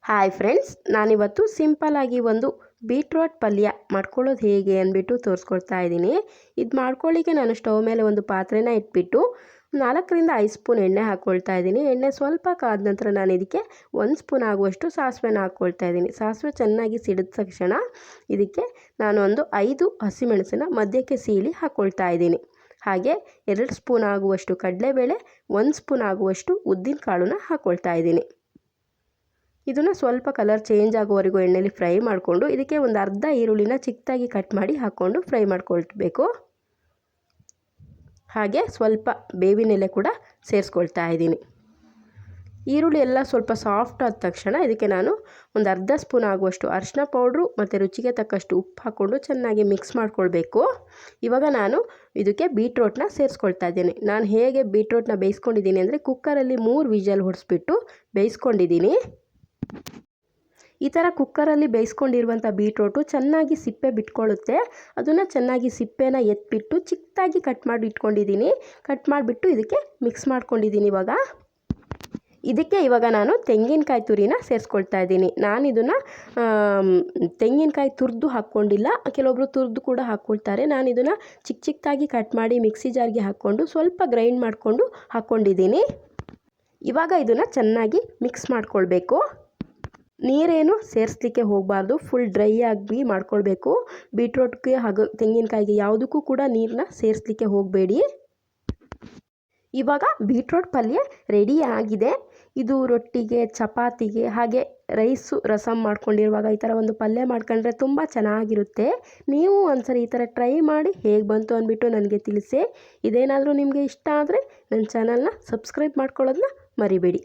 Hi friends, ನಾನಿವತ್ತು ಸಿಂಪಲ್ಲಾಗಿ ಒಂದು ಬೀಟ್ರೋಟ್ ಪಲ್ಯ ಮಾಡ್ಕೊಳ್ಳೋದು ಹೇಗೆ ಅಂದ್ಬಿಟ್ಟು ತೋರಿಸ್ಕೊಡ್ತಾ ಇದ್ದೀನಿ. ಇದು ಮಾಡ್ಕೊಳ್ಳಿಕ್ಕೆ ನಾನು ಸ್ಟವ್ ಮೇಲೆ ಒಂದು ಪಾತ್ರೆನ ಇಟ್ಬಿಟ್ಟು 4ರಿಂದ 5 ಸ್ಪೂನ್ ಎಣ್ಣೆ ಹಾಕ್ಕೊಳ್ತಾ ಇದ್ದೀನಿ. ಎಣ್ಣೆ ಸ್ವಲ್ಪ ಕಾದ ನಂತರ ನಾನು ಇದಕ್ಕೆ 1 ಸ್ಪೂನ್ ಆಗುವಷ್ಟು ಸಾಸಿವೆನ ಹಾಕ್ಕೊಳ್ತಾ ಇದ್ದೀನಿ. ಸಾಸಿವೆ ಚೆನ್ನಾಗಿ ಸಿಡಿದ ತಕ್ಷಣ ಇದಕ್ಕೆ ನಾನು ಒಂದು 5 ಹಸಿಮೆಣಸನ್ನ ಮಧ್ಯಕ್ಕೆ ಸೀಳಿ ಹಾಕ್ಕೊಳ್ತಾ ಇದ್ದೀನಿ. ಹಾಗೆ 2 ಸ್ಪೂನ್ ಆಗುವಷ್ಟು ಕಡಲೆಬೇಳೆ, 1 ಸ್ಪೂನ್ ಆಗುವಷ್ಟು ಉದ್ದಿನ ಕಾಳನ್ನ ಹಾಕ್ಕೊಳ್ತಾ ಇದ್ದೀನಿ. ಇದನ್ನು ಸ್ವಲ್ಪ ಕಲರ್ ಚೇಂಜ್ ಆಗೋವರೆಗೂ ಎಣ್ಣೆಯಲ್ಲಿ ಫ್ರೈ ಮಾಡಿಕೊಂಡು ಇದಕ್ಕೆ ಒಂದು ಅರ್ಧ ಈರುಳ್ಳಿನ ಚಿಕ್ಕದಾಗಿ ಕಟ್ ಮಾಡಿ ಹಾಕ್ಕೊಂಡು ಫ್ರೈ ಮಾಡ್ಕೊಳ್ಬೇಕು. ಹಾಗೆ ಸ್ವಲ್ಪ ಬೇವಿನ ಎಲೆ ಕೂಡ ಸೇರಿಸ್ಕೊಳ್ತಾ ಇದ್ದೀನಿ. ಈರುಳ್ಳಿ ಎಲ್ಲ ಸ್ವಲ್ಪ ಸಾಫ್ಟ್ ಆದ ತಕ್ಷಣ ಇದಕ್ಕೆ ನಾನು ಒಂದು ಅರ್ಧ ಸ್ಪೂನ್ ಆಗುವಷ್ಟು ಅರಿಶಿನ ಪೌಡ್ರು ಮತ್ತು ರುಚಿಗೆ ತಕ್ಕಷ್ಟು ಉಪ್ಪು ಹಾಕ್ಕೊಂಡು ಚೆನ್ನಾಗಿ ಮಿಕ್ಸ್ ಮಾಡ್ಕೊಳ್ಬೇಕು. ಇವಾಗ ನಾನು ಇದಕ್ಕೆ ಬೀಟ್ರೋಟ್ನ ಸೇರಿಸ್ಕೊಳ್ತಾ ಇದ್ದೀನಿ. ನಾನು ಹೇಗೆ ಬೀಟ್ರೋಟ್ನ ಬೇಯಿಸ್ಕೊಂಡಿದ್ದೀನಿ ಅಂದರೆ ಕುಕ್ಕರಲ್ಲಿ 3 ವಿಷಲ್ ಹೊಡೆಸ್ಬಿಟ್ಟು ಬೇಯಿಸ್ಕೊಂಡಿದ್ದೀನಿ. ಈ ಥರ ಕುಕ್ಕರಲ್ಲಿ ಬೇಯಿಸ್ಕೊಂಡಿರುವಂಥ ಬೀಟ್ರೋಟು ಚೆನ್ನಾಗಿ ಸಿಪ್ಪೆ ಬಿಟ್ಕೊಳ್ಳುತ್ತೆ. ಅದನ್ನು ಚೆನ್ನಾಗಿ ಸಿಪ್ಪೆನ ಎತ್ಬಿಟ್ಟು ಚಿಕ್ಕದಾಗಿ ಕಟ್ ಮಾಡಿ ಇಟ್ಕೊಂಡಿದ್ದೀನಿ. ಕಟ್ ಮಾಡಿಬಿಟ್ಟು ಇದಕ್ಕೆ ಮಿಕ್ಸ್ ಮಾಡ್ಕೊಂಡಿದ್ದೀನಿ. ಇವಾಗ ನಾನು ತೆಂಗಿನಕಾಯಿ ತುರಿನ ಸೇರಿಸ್ಕೊಳ್ತಾ ಇದ್ದೀನಿ. ನಾನು ಇದನ್ನು ತೆಂಗಿನಕಾಯಿ ತುರಿದು ಹಾಕ್ಕೊಂಡಿಲ್ಲ, ಕೆಲವೊಬ್ಬರು ತುರಿದು ಕೂಡ ಹಾಕ್ಕೊಳ್ತಾರೆ. ನಾನು ಇದನ್ನು ಚಿಕ್ಕದಾಗಿ ಕಟ್ ಮಾಡಿ ಮಿಕ್ಸಿ ಜಾರ್ಗೆ ಹಾಕ್ಕೊಂಡು ಸ್ವಲ್ಪ ಗ್ರೈಂಡ್ ಮಾಡಿಕೊಂಡು ಹಾಕ್ಕೊಂಡಿದ್ದೀನಿ. ಇವಾಗ ಇದನ್ನು ಚೆನ್ನಾಗಿ ಮಿಕ್ಸ್ ಮಾಡ್ಕೊಳ್ಬೇಕು. ನೀರೇನು ಸೇರಿಸ್ಲಿಕ್ಕೆ ಹೋಗಬಾರ್ದು, ಫುಲ್ ಡ್ರೈ ಆಗಿ ಮಾಡ್ಕೊಳ್ಬೇಕು. ಬೀಟ್ರೋಟ್ಗೆ ಹಾಗೂ ತೆಂಗಿನಕಾಯಿಗೆ ಯಾವುದಕ್ಕೂ ಕೂಡ ನೀರನ್ನ ಸೇರಿಸ್ಲಿಕ್ಕೆ ಹೋಗಬೇಡಿ. ಇವಾಗ ಬೀಟ್ರೋಟ್ ಪಲ್ಯ ರೆಡಿ ಆಗಿದೆ. ಇದು ರೊಟ್ಟಿಗೆ, ಚಪಾತಿಗೆ, ಹಾಗೆ ರಸಮ್ ಮಾಡ್ಕೊಂಡಿರುವಾಗ ಈ ಥರ ಒಂದು ಪಲ್ಯ ಮಾಡ್ಕೊಂಡ್ರೆ ತುಂಬ ಚೆನ್ನಾಗಿರುತ್ತೆ. ನೀವು ಒಂದ್ಸರಿ ಈ ಥರ ಟ್ರೈ ಮಾಡಿ ಹೇಗೆ ಬಂತು ಅಂದ್ಬಿಟ್ಟು ನನಗೆ ತಿಳಿಸಿ. ಇದೇನಾದರೂ ನಿಮಗೆ ಇಷ್ಟ ಆದರೆ ನನ್ನ ಚಾನಲ್ನ ಸಬ್ಸ್ಕ್ರೈಬ್ ಮಾಡ್ಕೊಳ್ಳೋದನ್ನ ಮರಿಬೇಡಿ.